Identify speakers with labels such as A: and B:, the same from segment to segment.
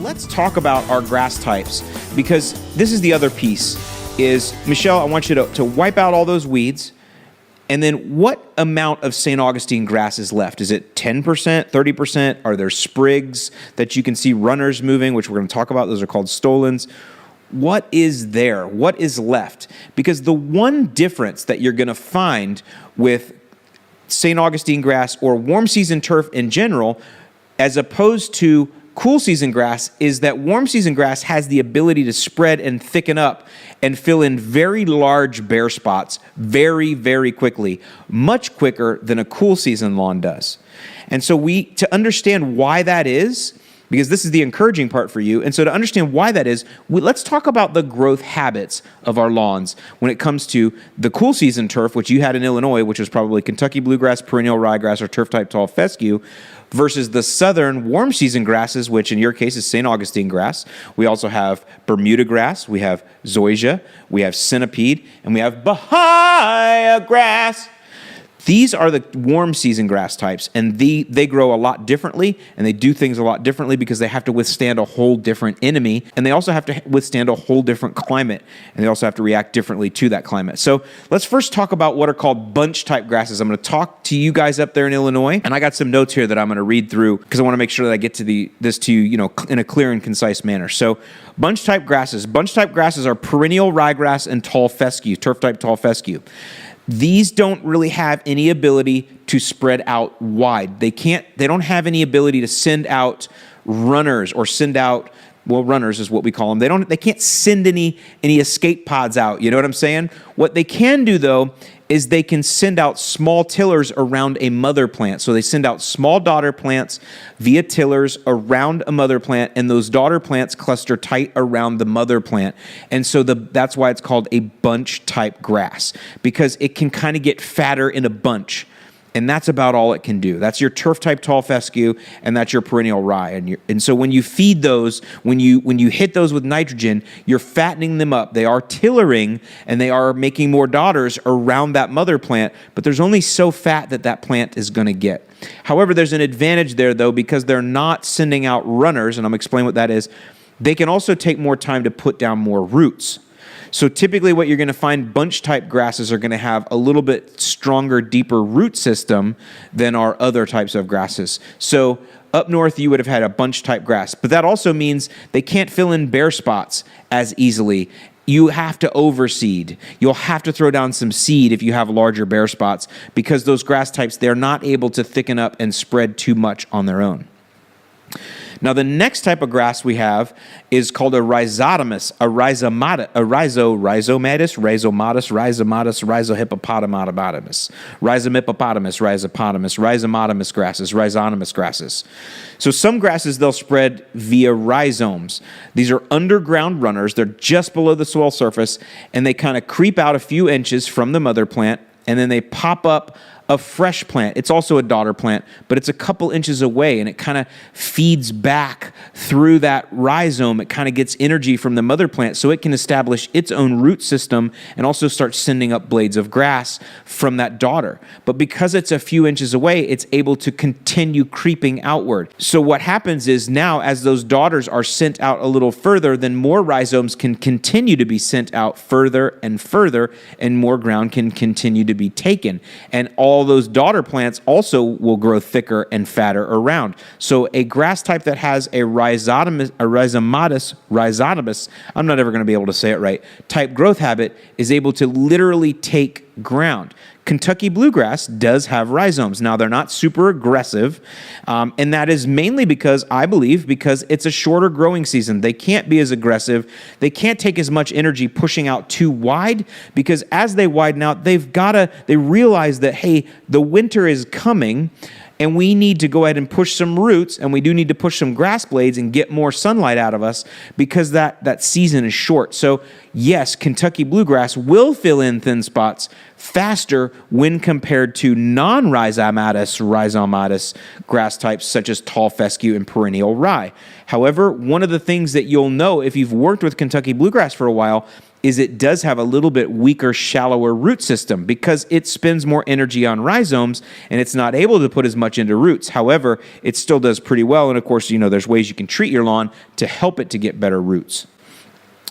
A: let's talk about our grass types, because this is the other piece, is, Michelle, I want you to wipe out all those weeds, and then what amount of St. Augustine grass is left? Is it 10%, 30%? Are there sprigs that you can see runners moving, which we're going to talk about? Those are called stolons. What is there? What is left? Because the one difference that you're going to find with St. Augustine grass or warm season turf in general, as opposed to cool season grass, is that warm season grass has the ability to spread and thicken up and fill in very large bare spots very, very quickly, much quicker than a cool season lawn does. And so to understand why that is, because this is the encouraging part for you, and so to understand why that is, let's talk about the growth habits of our lawns when it comes to the cool season turf, which you had in Illinois, which was probably Kentucky bluegrass, perennial ryegrass, or turf type tall fescue, versus the southern warm season grasses, which in your case is St. Augustine grass. We also have Bermudagrass, we have Zoysia, we have Centipede, and we have Bahia grass. These are the warm season grass types, and they grow a lot differently, and they do things a lot differently because they have to withstand a whole different enemy, and they also have to withstand a whole different climate, and they also have to react differently to that climate. So let's first talk about what are called bunch type grasses. I'm going to talk to you guys up there in Illinois, and I got some notes here that I'm going to read through because I want to make sure that I get to this to you, in a clear and concise manner. So bunch type grasses. Bunch type grasses are perennial ryegrass and tall fescue, turf type tall fescue. These don't really have any ability to spread out wide. They don't have any ability to send out runners or send out, well, runners is what we call them. They can't send any escape pods out. You know what I'm saying? What they can do, though, is they can send out small tillers around a mother plant. So they send out small daughter plants via tillers around a mother plant, and those daughter plants cluster tight around the mother plant. And so that's why it's called a bunch type grass, because it can kind of get fatter in a bunch. And that's about all it can do. That's your turf type tall fescue, and that's your perennial rye. And so when you feed those, when you hit those with nitrogen, you're fattening them up. They are tillering, and they are making more daughters around that mother plant, but there's only so fat that plant is going to get. However, there's an advantage there, though, because they're not sending out runners, and I'm going to explain what that is. They can also take more time to put down more roots. So typically what you're going to find, bunch type grasses are going to have a little bit stronger, deeper root system than our other types of grasses. So up north, you would have had a bunch type grass, but that also means they can't fill in bare spots as easily. You have to overseed. You'll have to throw down some seed if you have larger bare spots, because those grass types, they're not able to thicken up and spread too much on their own. Now, the next type of grass we have is called a rhizomatous, rhizomonogamous grasses. So some grasses, they'll spread via rhizomes. These are underground runners. They're just below the soil surface, and they kind of creep out a few inches from the mother plant, and then they pop up a fresh plant. It's also a daughter plant, but it's a couple inches away, and it kind of feeds back through that rhizome. It kind of gets energy from the mother plant so it can establish its own root system and also start sending up blades of grass from that daughter. But because it's a few inches away, it's able to continue creeping outward. So what happens is now, as those daughters are sent out a little further, then more rhizomes can continue to be sent out further, and more ground can continue to be taken. And all those daughter plants also will grow thicker and fatter around. So a grass type that has a rhizomatous, I'm not ever going to be able to say it right, type growth habit is able to literally take ground. Kentucky bluegrass does have rhizomes. Now, they're not super aggressive, and that is mainly because it's a shorter growing season. They can't be as aggressive. They can't take as much energy pushing out too wide, because as they widen out, they realize that, hey, the winter is coming, and we need to go ahead and push some roots, and we do need to push some grass blades and get more sunlight out of us, because that season is short. So yes, Kentucky bluegrass will fill in thin spots faster when compared to non-rhizomatous grass types such as tall fescue and perennial rye. However, one of the things that you'll know if you've worked with Kentucky bluegrass for a while is it does have a little bit weaker, shallower root system because it spends more energy on rhizomes and it's not able to put as much into roots. However, it still does pretty well. And of course, there's ways you can treat your lawn to help it to get better roots.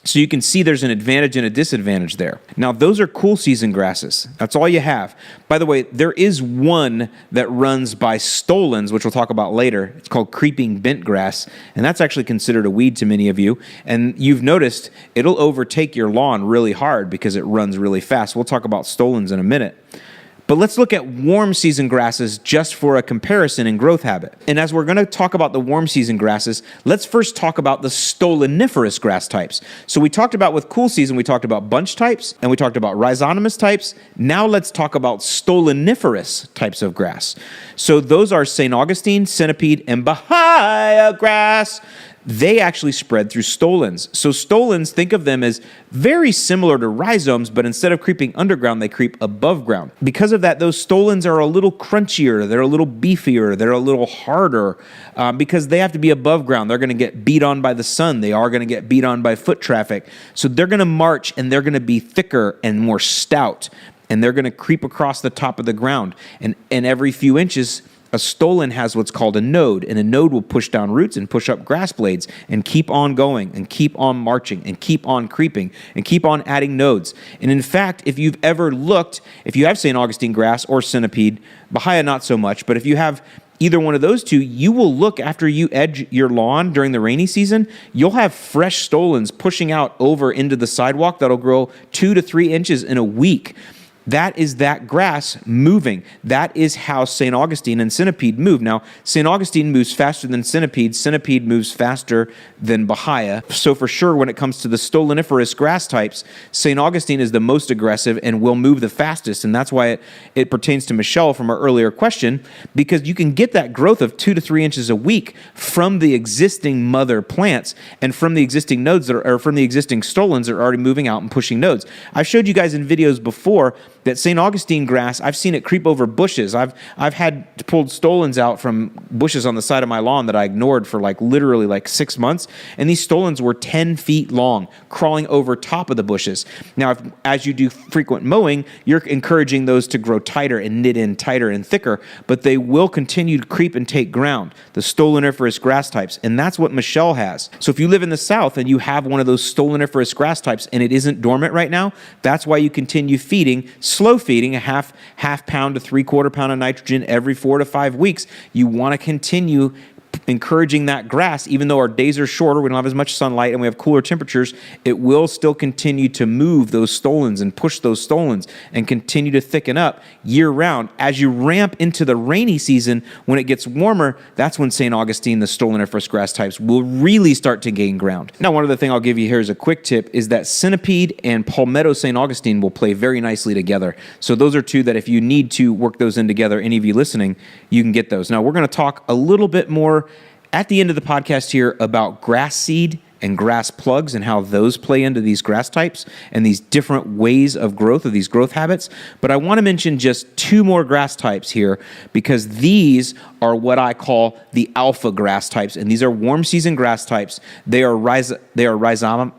A: So you can see there's an advantage and a disadvantage there. Now, those are cool season grasses. That's all you have. By the way, there is one that runs by stolons, which we'll talk about later. It's called creeping bentgrass, and that's actually considered a weed to many of you. And you've noticed it'll overtake your lawn really hard because it runs really fast. We'll talk about stolons in a minute. But let's look at warm season grasses just for a comparison in growth habit. And as we're going to talk about the warm season grasses, let's first talk about the stoloniferous grass types. So we talked about with cool season, we talked about bunch types and we talked about rhizonomous types. Now let's talk about stoloniferous types of grass. So those are St. Augustine, Centipede, and Bahia grass. They actually spread through stolons. So stolons, think of them as very similar to rhizomes, but instead of creeping underground, they creep above ground. Because of that, those stolons are a little crunchier, they're a little beefier, they're a little harder because they have to be above ground. They're going to get beat on by the sun. They are going to get beat on by foot traffic. So they're going to march and they're going to be thicker and more stout, and they're going to creep across the top of the ground. And every few inches, a stolon has what's called a node, and a node will push down roots and push up grass blades and keep on going and keep on marching and keep on creeping and keep on adding nodes. And in fact, if you've ever looked, if you have St. Augustine grass or Centipede, Bahia not so much, but if you have either one of those two, you will look after you edge your lawn during the rainy season, you'll have fresh stolons pushing out over into the sidewalk that'll grow 2 to 3 inches in a week. That is that grass moving. That is how St. Augustine and Centipede move. Now, St. Augustine moves faster than Centipede. Centipede moves faster than Bahia. So for sure, when it comes to the stoloniferous grass types, St. Augustine is the most aggressive and will move the fastest. And that's why it pertains to Michelle from our earlier question, because you can get that growth of 2 to 3 inches a week from the existing mother plants and from the existing nodes that are from the existing stolons that are already moving out and pushing nodes. I've showed you guys in videos before that St. Augustine grass, I've seen it creep over bushes. I've had pulled stolons out from bushes on the side of my lawn that I ignored for literally 6 months, and these stolons were 10 feet long, crawling over top of the bushes. Now, as you do frequent mowing, you're encouraging those to grow tighter and knit in tighter and thicker, but they will continue to creep and take ground, the stoloniferous grass types, and that's what Michelle has. So if you live in the South and you have one of those stoloniferous grass types and it isn't dormant right now, that's why you continue feeding, slow feeding, a half pound to 3/4 pound of nitrogen every 4 to 5 weeks. You want to continue encouraging that grass, even though our days are shorter, we don't have as much sunlight, and we have cooler temperatures, it will still continue to move those stolons and push those stolons and continue to thicken up year round. As you ramp into the rainy season, when it gets warmer, that's when St. Augustine, the stoloniferous grass types, will really start to gain ground. Now, one other thing I'll give you here as a quick tip is that Centipede and Palmetto St. Augustine will play very nicely together. So those are two that if you need to work those in together, any of you listening, you can get those. Now, we're going to talk a little bit more at the end of the podcast here about grass seed and grass plugs and how those play into these grass types and these different ways of growth, of these growth habits. But I want to mention just 2 more grass types here because these are what I call the alpha grass types, and these are warm season grass types. They're rhizomatous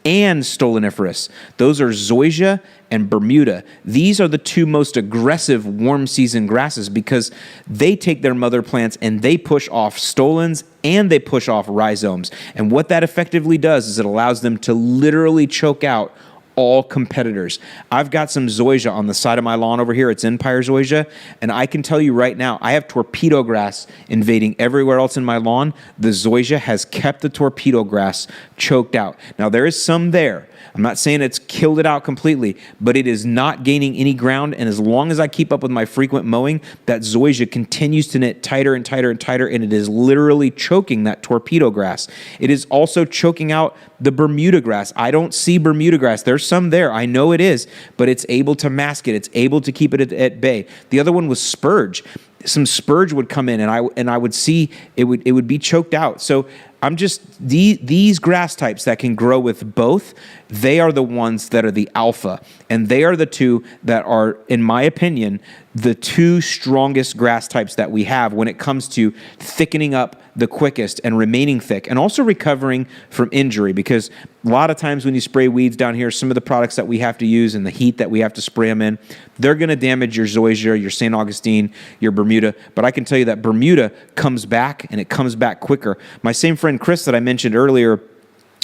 A: and stoloniferous. Those are Zoysia and Bermuda. These are the 2 most aggressive warm season grasses because they take their mother plants and they push off stolons and they push off rhizomes. And what that effectively does is it allows them to literally choke out all competitors. I've got some Zoysia on the side of my lawn over here. It's Empire Zoysia. And I can tell you right now, I have torpedo grass invading everywhere else in my lawn. The Zoysia has kept the torpedo grass choked out. Now, there is some there. I'm not saying it's killed it out completely, but it is not gaining any ground. And as long as I keep up with my frequent mowing, that Zoysia continues to knit tighter and tighter and tighter, and it is literally choking that torpedo grass. It is also choking out the Bermudagrass. I don't see Bermudagrass. There's some there. I know it is, but it's able to mask it. It's able to keep it at bay. The other one was spurge. Some spurge would come in, and I would see it would be choked out. So I'm just these grass types that can grow with both. They are the ones that are the alpha, and they are the 2 that are, in my opinion, the two strongest grass types that we have when it comes to thickening up the quickest and remaining thick, and also recovering from injury. Because a lot of times when you spray weeds down here, some of the products that we have to use and the heat that we have to spray them in, they're going to damage your Zoysia, your St. Augustine, your Bermuda. But I can tell you that Bermuda comes back, and it comes back quicker. My same friend Chris that I mentioned earlier,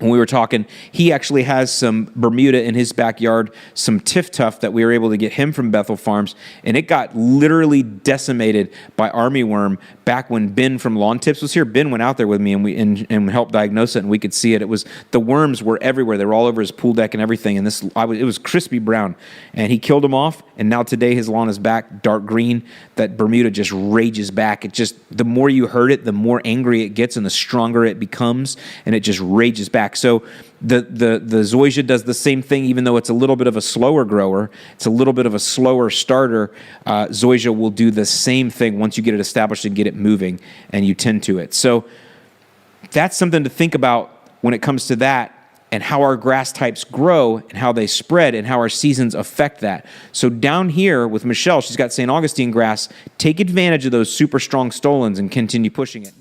A: when we were talking, he actually has some Bermuda in his backyard, some Tiff Tuff that we were able to get him from Bethel Farms, and it got literally decimated by armyworm back when Ben from Lawn Tips was here. Ben went out there with me and helped diagnose it, and we could see it. It was, the worms were everywhere. They were all over his pool deck and everything, and it was crispy brown, and he killed them off, and now today his lawn is back dark green. That Bermuda just rages back. It just, the more you hurt it, the more angry it gets and the stronger it becomes, and it just rages back. So the Zoysia does the same thing, even though it's a little bit of a slower grower. It's a little bit of a slower starter. Zoysia will do the same thing once you get it established and get it moving, and you tend to it. So that's something to think about when it comes to that, and how our grass types grow and how they spread and how our seasons affect that. So down here with Michelle, she's got St. Augustine grass. Take advantage of those super strong stolons and continue pushing it.